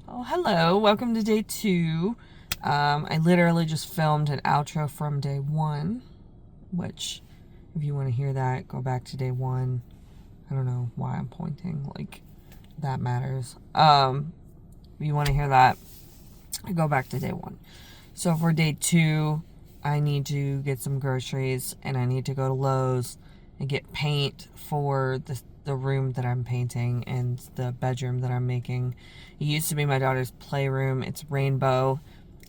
Oh, hello. Welcome to day 2. I literally just filmed an outro from day 1, which, if you want to hear that, go back to day 1. I don't know why I'm pointing, like, that matters. If you want to hear that, go back to day 1. So for day 2, I need to get some groceries, and I need to go to Lowe's and get paint for the room that I'm painting and the bedroom that I'm making. It used to be my daughter's playroom. It's rainbow.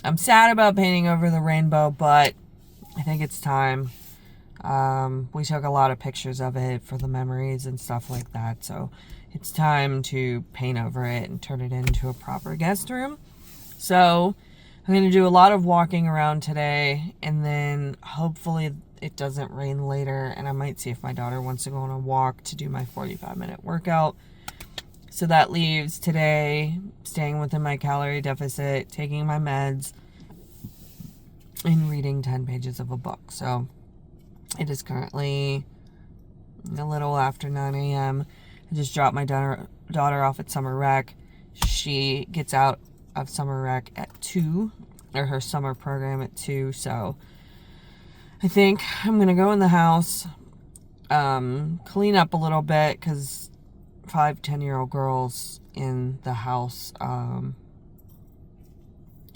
I'm sad about painting over the rainbow, but I think it's time. We took a lot of pictures of it for the memories and stuff like that, so it's time to paint over it and turn it into a proper guest room. So I'm going to do a lot of walking around today, and then hopefully it doesn't rain later, and I might see if my daughter wants to go on a walk to do my 45-minute workout. So that leaves today staying within my calorie deficit, taking my meds, and reading 10 pages of a book. So it is currently a little after 9 a.m. I just dropped my daughter off at summer rec. She gets out of summer rec at 2, or her summer program at 2, so I think I'm gonna go in the house, clean up a little bit, because 5-10-year-old girls in the house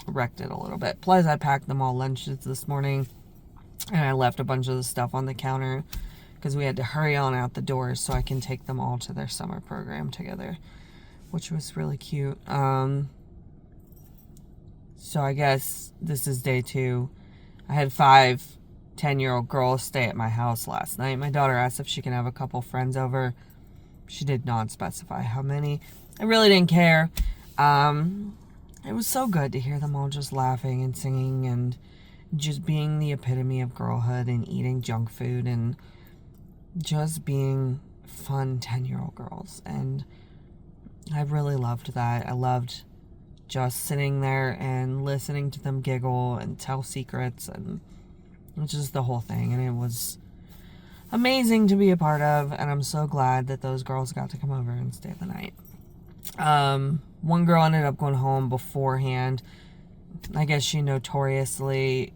wrecked it a little bit. Plus I packed them all lunches this morning, and I left a bunch of the stuff on the counter because we had to hurry on out the doors so I can take them all to their summer program together, which was really cute. So I guess this is day 2. I had 5-10-year-old girls stay at my house last night. My daughter asked if she can have a couple friends over. She did not specify how many. I really didn't care. It was so good to hear them all just laughing and singing and just being the epitome of girlhood and eating junk food and just being fun 10-year-old girls. And I really loved that. I loved just sitting there and listening to them giggle and tell secrets and just the whole thing. And it was amazing to be a part of, and I'm so glad that those girls got to come over and stay the night. One girl ended up going home beforehand. I guess she notoriously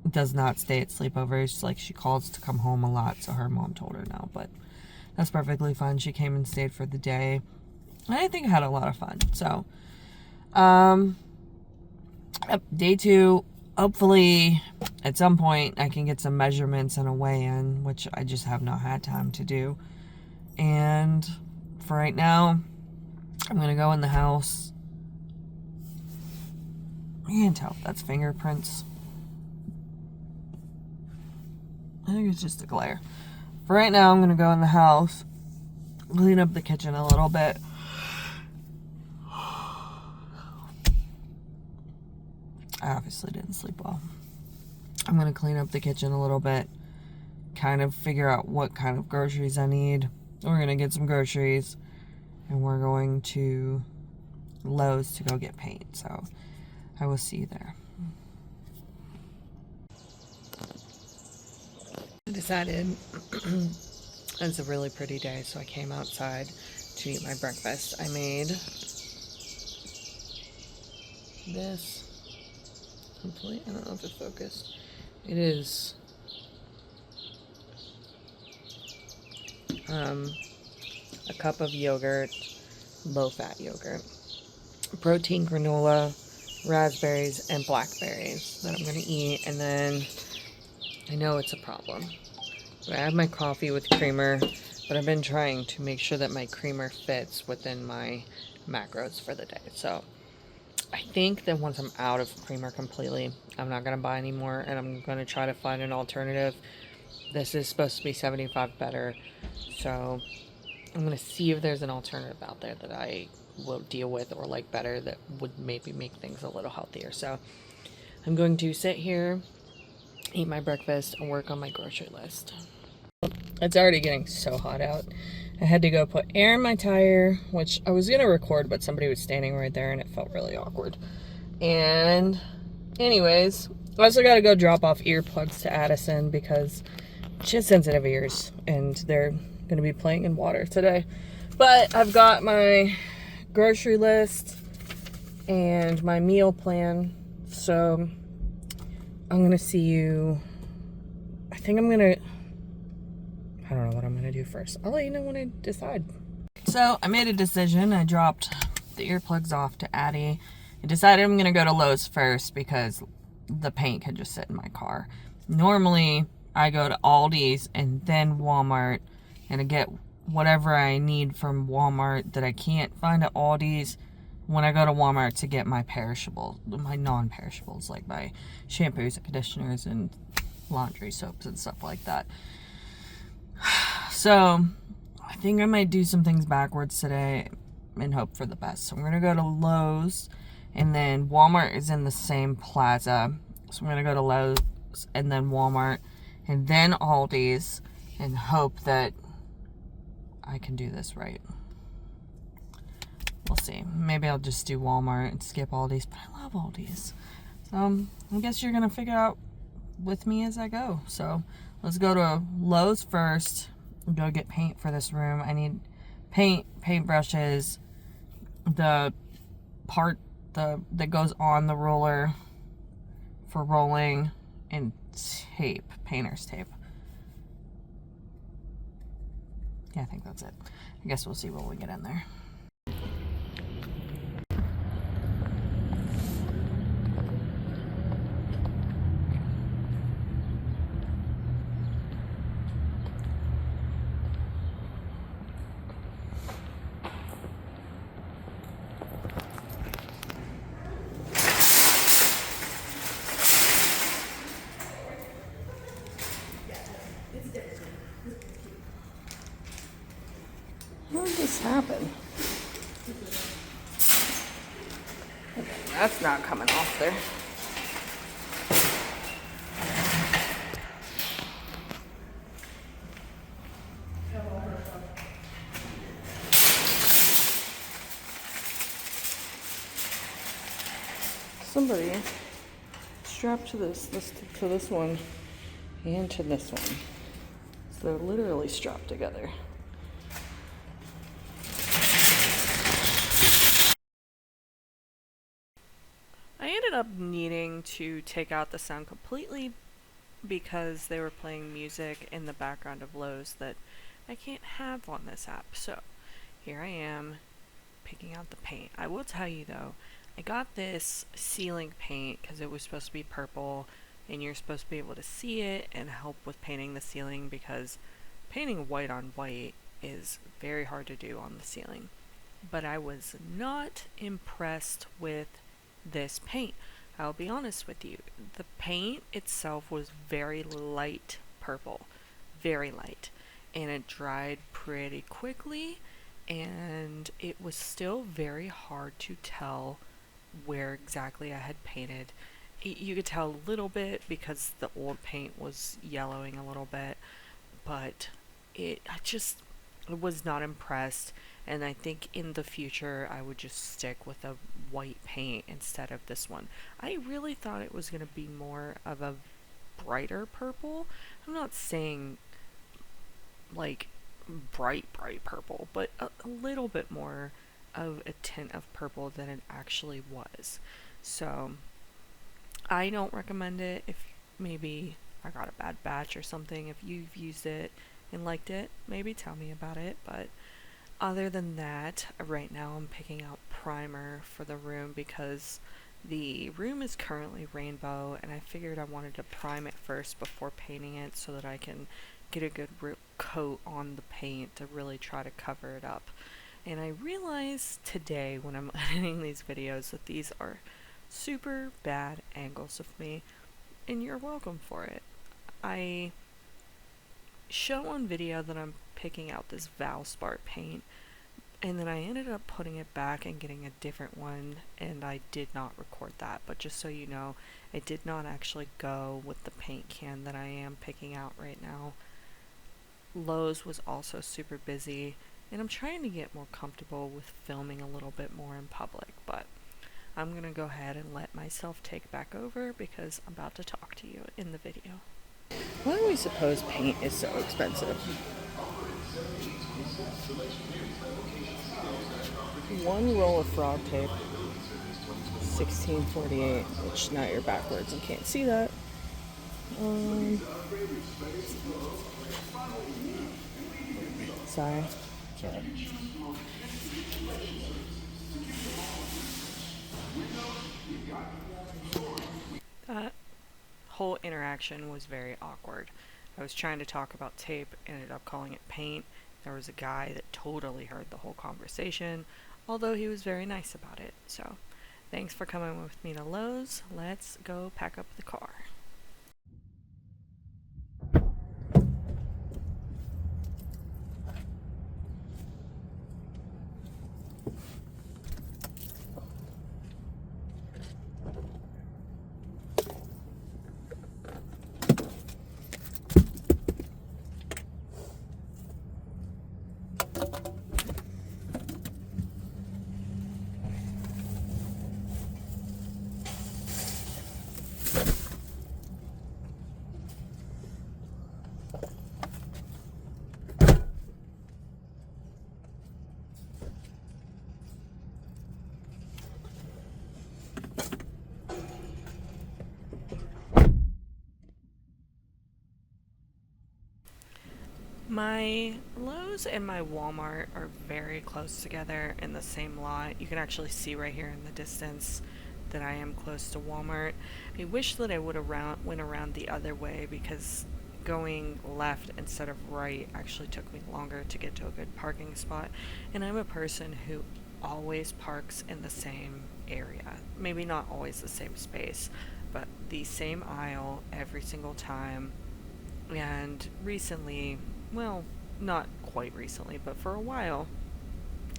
does not stay at sleepovers. Like, she calls to come home a lot, so her mom told her no, but that's perfectly fine. She came and stayed for the day, and I think I had a lot of fun. So day 2, hopefully at some point I can get some measurements and a weigh-in, which I just have not had time to do. And for right now, I'm gonna go in the house. You can't tell if that's fingerprints. I think it's just a glare. For right now, I'm gonna go in the house, clean up the kitchen a little bit. I obviously didn't sleep well. I'm going to clean up the kitchen a little bit, kind of figure out what kind of groceries I need. We're going to get some groceries, and we're going to Lowe's to go get paint. So I will see you there. I decided it's a really pretty day, so I came outside to eat my breakfast. I made this. I don't know if it's focused. It is a cup of yogurt, low-fat yogurt, protein granola, raspberries, and blackberries that I'm going to eat. And then I know it's a problem, but I have my coffee with creamer, but I've been trying to make sure that my creamer fits within my macros for the day. So I think that once I'm out of creamer completely, I'm not going to buy any more, and I'm going to try to find an alternative. This is supposed to be 75 better, so I'm going to see if there's an alternative out there that I will deal with or like better that would maybe make things a little healthier. So I'm going to sit here, eat my breakfast, and work on my grocery list. It's already getting so hot out. I had to go put air in my tire, which I was going to record, but somebody was standing right there and it felt really awkward. And anyways, I also got to go drop off earplugs to Addison because she has sensitive ears and they're going to be playing in water today. But I've got my grocery list and my meal plan. So I'm gonna see you. I think I'm gonna, I don't know what I'm gonna do first. I'll let you know when I decide. So I made a decision. I dropped the earplugs off to Addie. I decided I'm gonna go to Lowe's first because the paint could just sit in my car. Normally I go to Aldi's and then Walmart, and I get whatever I need from Walmart that I can't find at Aldi's when I go to Walmart to get my perishables, my non-perishables, like my shampoos and conditioners and laundry soaps and stuff like that. So I think I might do some things backwards today and hope for the best. So I'm gonna go to Lowe's, and then Walmart is in the same plaza. So I'm gonna go to Lowe's and then Walmart and then Aldi's and hope that I can do this right. We'll see. Maybe I'll just do Walmart and skip Aldi's, but I love Aldi's. So I guess you're gonna figure out with me as I go. So let's go to Lowe's first and go get paint for this room. I need paint brushes, the part that goes on the roller for rolling, and tape, painter's tape. Yeah, I think that's it. I guess we'll see when we get in there. How did this happen? Okay, that's not coming off there. Somebody strapped to this one and to this one. So they're literally strapped together. I ended up needing to take out the sound completely because they were playing music in the background of Lowe's that I can't have on this app. So here I am picking out the paint. I will tell you though, I got this ceiling paint because it was supposed to be purple and you're supposed to be able to see it and help with painting the ceiling, because painting white on white is very hard to do on the ceiling. But I was not impressed with this paint. I'll be honest with you. The paint itself was very light purple, very light, and it dried pretty quickly, and it was still very hard to tell where exactly I had painted. You could tell a little bit because the old paint was yellowing a little bit, but I was not impressed, and I think in the future I would just stick with a white paint instead of this one. I really thought it was going to be more of a brighter purple. I'm not saying like bright purple, but a little bit more of a tint of purple than it actually was. So I don't recommend it. If maybe I got a bad batch or something, if you've used it and liked it, maybe tell me about it. But other than that, right now I'm picking out primer for the room because the room is currently rainbow, and I figured I wanted to prime it first before painting it so that I can get a good coat on the paint to really try to cover it up. And I realized today when I'm editing these videos that these are super bad angles of me, and you're welcome for it. I show on video that I'm picking out this Valspar paint, and then I ended up putting it back and getting a different one, and I did not record that. But just so you know, I did not actually go with the paint can that I am picking out right now. Lowe's was also super busy, and I'm trying to get more comfortable with filming a little bit more in public, but I'm gonna go ahead and let myself take back over because I'm about to talk to you in the video. Why do we suppose paint is so expensive? One roll of frog tape 1648, which now you're backwards and can't see that. Sorry. Okay. That whole interaction was very awkward. I was trying to talk about tape, ended up calling it paint. There was a guy that totally heard the whole conversation, although he was very nice about it. So, thanks for coming with me to Lowe's. Let's go pack up the car. My Lowe's and my Walmart are very close together in the same lot. You can actually see right here in the distance that I am close to Walmart. I wish that I would have went around the other way, because going left instead of right actually took me longer to get to a good parking spot. And I'm a person who always parks in the same area. Maybe not always the same space, but the same aisle every single time. And recently, well, not quite recently, but for a while,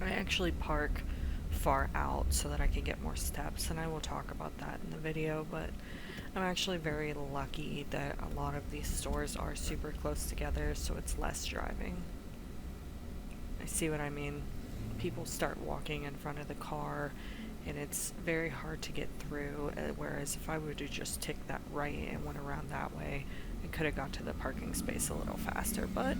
I actually park far out so that I can get more steps, and I will talk about that in the video. But I'm actually very lucky that a lot of these stores are super close together, so it's less driving. I see what I mean. People start walking in front of the car, and it's very hard to get through, whereas if I would have just take that right and went around that way, I could have got to the parking space a little faster. But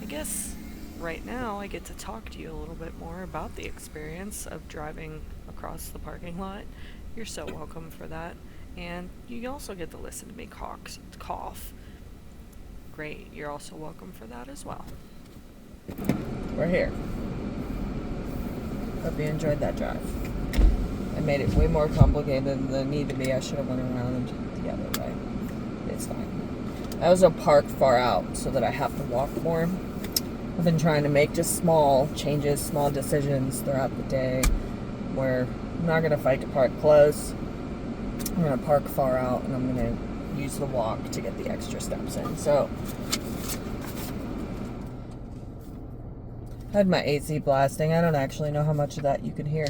I guess right now I get to talk to you a little bit more about the experience of driving across the parking lot. You're so welcome for that. And you also get to listen to me cough. Great, you're also welcome for that as well. We're here. Hope you enjoyed that drive. I made it way more complicated than it needed to be. I should have went around the other way. It's fine. I also park far out so that I have to walk more. I've been trying to make just small changes, small decisions throughout the day, where I'm not going to fight to park close. I'm going to park far out, and I'm going to use the walk to get the extra steps in. So, I had my AC blasting. I don't actually know how much of that you can hear.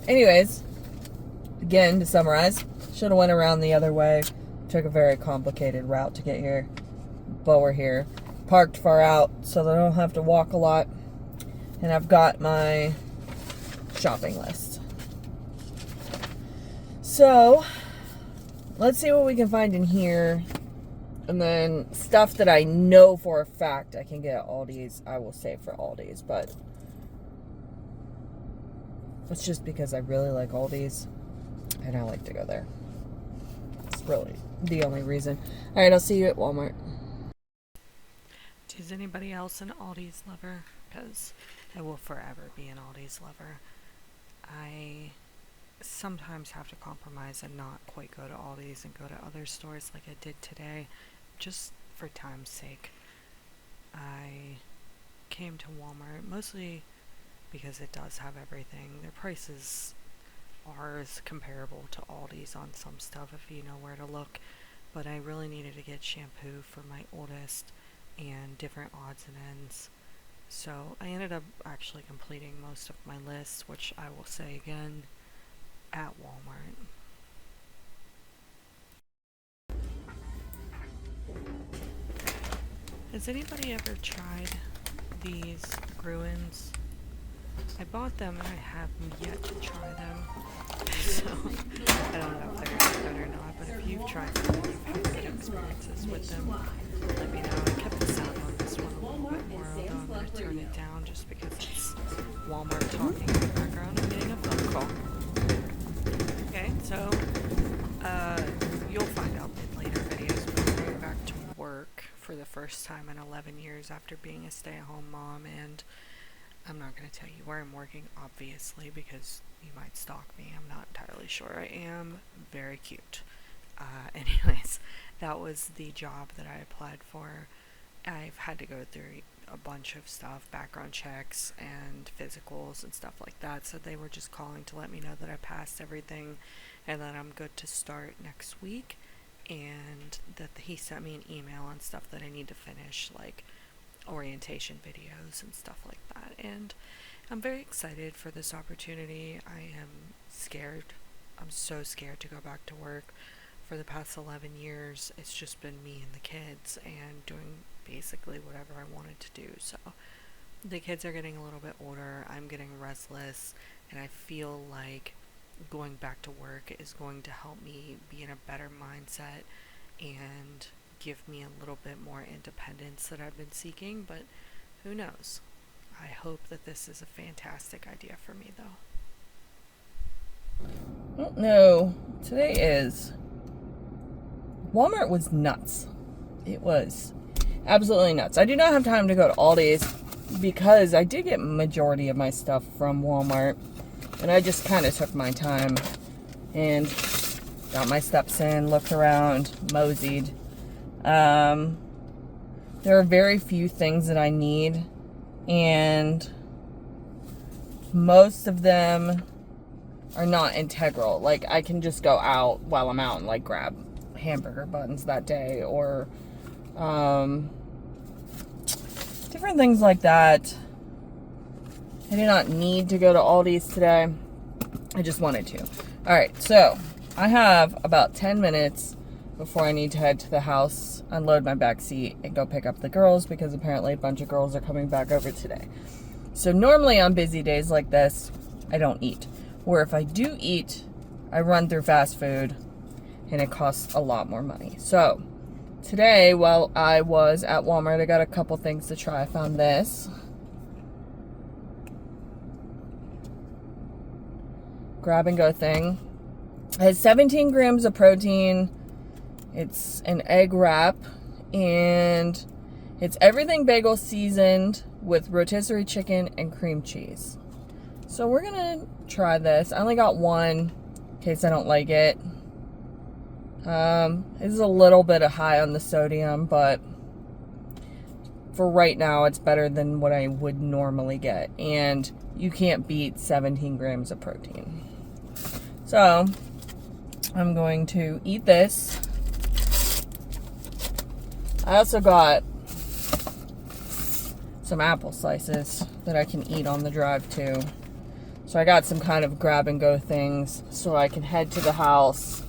Anyways, again, to summarize, should have went around the other way. Took a very complicated route to get here, but we're here. Parked far out so that I don't have to walk a lot. And I've got my shopping list. So, let's see what we can find in here. And then stuff that I know for a fact I can get at Aldi's, I will save for Aldi's. But it's just because I really like Aldi's and I like to go there. It's really the only reason. Alright, I'll see you at Walmart. Is anybody else an Aldi's lover? Because I will forever be an Aldi's lover. I sometimes have to compromise and not quite go to Aldi's and go to other stores like I did today, just for time's sake. I came to Walmart mostly because it does have everything. Their prices are comparable to Aldi's on some stuff if you know where to look, but I really needed to get shampoo for my oldest and different odds and ends. So I ended up actually completing most of my list, which I will say again, at Walmart. Has anybody ever tried these Gruins? I bought them and I have yet to try them. So I don't know if they're good or not, but if you've tried them and you've had good experiences with them, let me know. I kept the sound on this one a little bit more, although I'm going to turn it down just because it's Walmart talking in the background and getting a phone call. Okay, fine. So, you'll find out in later videos, but I'm going back to work for the first time in 11 years after being a stay-at-home mom, and I'm not going to tell you where I'm working, obviously, because you might stalk me. I'm not entirely sure. I am very cute. Anyways, that was the job that I applied for. I've had to go through a bunch of stuff, background checks and physicals and stuff like that, so they were just calling to let me know that I passed everything and that I'm good to start next week, and that he sent me an email on stuff that I need to finish, like orientation videos and stuff like that. And I'm very excited for this opportunity. I am scared. I'm so scared to go back to work. For the past 11 years, it's just been me and the kids and doing basically whatever I wanted to do. So the kids are getting a little bit older, I'm getting restless, and I feel like going back to work is going to help me be in a better mindset and give me a little bit more independence that I've been seeking, but who knows? I hope that this is a fantastic idea for me, though. Well, no, today is... Walmart was nuts. It was absolutely nuts. I do not have time to go to Aldi's because I did get majority of my stuff from Walmart, and I just kind of took my time and got my steps in, looked around, moseyed. There are very few things that I need, and most of them are not integral. Like, I can just go out while I'm out and like grab hamburger buns that day, or different things like that. I do not need to go to Aldi's today. I just wanted to. Alright, so I have about 10 minutes before I need to head to the house, unload my back seat, and go pick up the girls, because apparently a bunch of girls are coming back over today. So normally on busy days like this, I don't eat. Or if I do eat, I run through fast food, and it costs a lot more money. So today, while I was at Walmart, I got a couple things to try. I found this grab and go thing. It has 17 grams of protein. It's an egg wrap, and it's everything bagel seasoned with rotisserie chicken and cream cheese. So we're gonna try this. I only got one in case I don't like it. It's a little bit high on the sodium, but for right now, it's better than what I would normally get. And you can't beat 17 grams of protein. So I'm going to eat this. I also got some apple slices that I can eat on the drive too. So I got some kind of grab and go things so I can head to the house,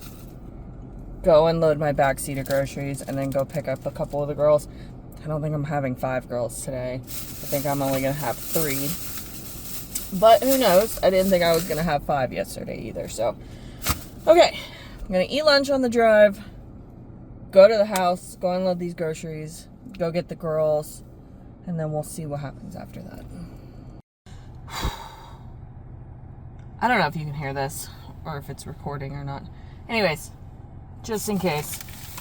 go and load my backseat of groceries, and then go pick up a couple of the girls. I don't think I'm having 5 girls today. I think I'm only going to have 3. But who knows? I didn't think I was going to have 5 yesterday either. So, okay. I'm going to eat lunch on the drive, go to the house, go unload these groceries, go get the girls, and then we'll see what happens after that. I don't know if you can hear this or if it's recording or not. Anyways, just in case.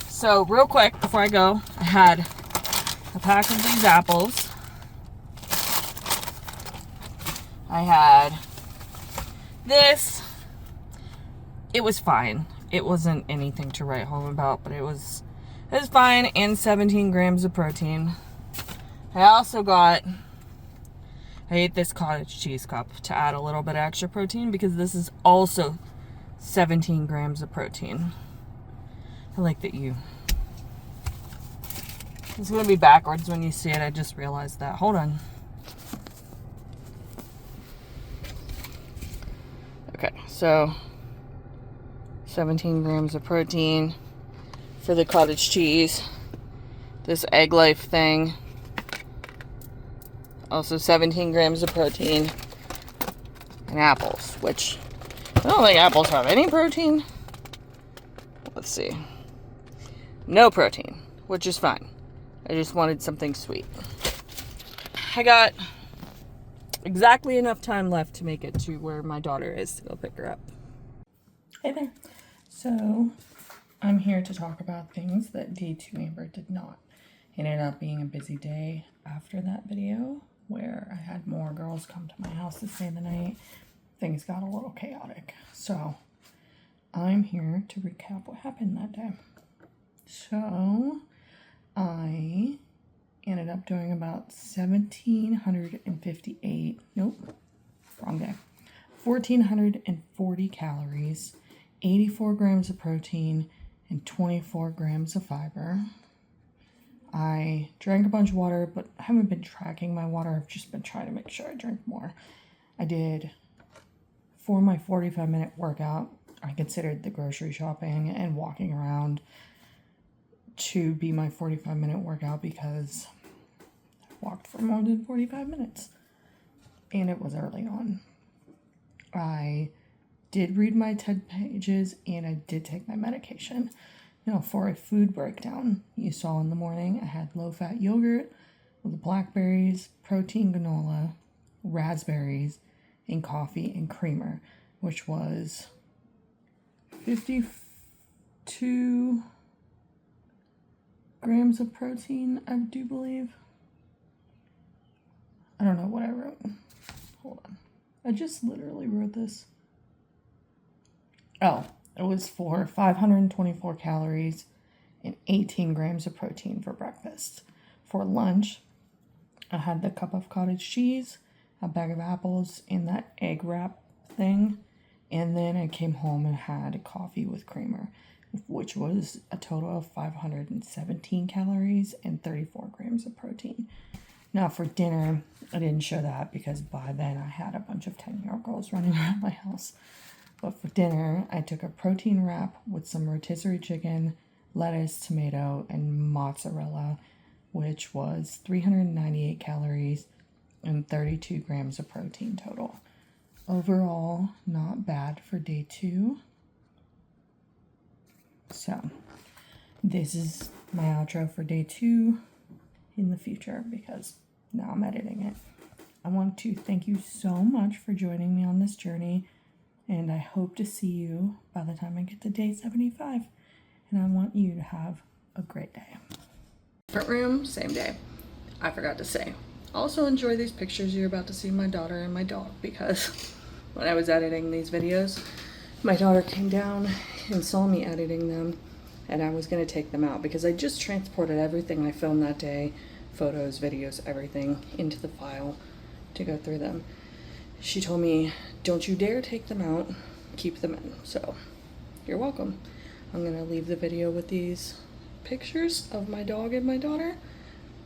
So, real quick, before I go, I had a pack of these apples. I had this. It was fine. It wasn't anything to write home about, but it was fine, and 17 grams of protein. I also got, I ate this cottage cheese cup to add a little bit of extra protein, because this is also 17 grams of protein. I like that it's going to be backwards when you see it. I just realized that. Hold on. Okay, so 17 grams of protein for the cottage cheese. This egg life thing. Also 17 grams of protein. And apples, which I don't think apples have any protein. Let's see. No protein, which is fine. I just wanted something sweet. I got exactly enough time left to make it to where my daughter is to go pick her up. Hey there. So, I'm here to talk about things that day 2 Amber did not. It ended up being a busy day after that video where I had more girls come to my house to stay the night. Things got a little chaotic. So, I'm here to recap what happened that day. So, I ended up doing about 1,758, nope, wrong day, 1,440 calories, 84 grams of protein, and 24 grams of fiber. I drank a bunch of water, but I haven't been tracking my water. I've just been trying to make sure I drink more. I did, for my 45-minute workout, I considered the grocery shopping and walking around to be my 45-minute workout because I walked for more than 45 minutes. And it was early on. I did read my 10 pages and I did take my medication. Now, for a food breakdown, you saw in the morning I had low-fat yogurt with blackberries, protein granola, raspberries, and coffee and creamer, which was 52 grams of protein, I do believe. I don't know what I wrote. Hold on. I just literally wrote this. Oh, it was for 524 calories and 18 grams of protein for breakfast. For lunch, I had the cup of cottage cheese, a bag of apples, and that egg wrap thing. And then I came home and had coffee with creamer, which was a total of 517 calories and 34 grams of protein. Now for dinner, I didn't show that because by then I had a bunch of 10-year-old girls running around my house. But for dinner, I took a protein wrap with some rotisserie chicken, lettuce, tomato, and mozzarella, which was 398 calories and 32 grams of protein total. Overall, not bad for day 2. So, this is my outro for day 2 in the future because now I'm editing it. I want to thank you so much for joining me on this journey. And I hope to see you by the time I get to day 75. And I want you to have a great day. Different room, same day. I forgot to say. Also enjoy these pictures you're about to see of my daughter and my dog because when I was editing these videos, my daughter came down and saw me editing them and I was going to take them out because I just transported everything I filmed that day, photos, videos, everything, into the file to go through them. She told me, don't you dare take them out, keep them in. So, you're welcome. I'm going to leave the video with these pictures of my dog and my daughter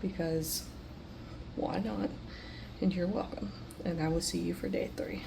because why not? And you're welcome. And I will see you for day 3.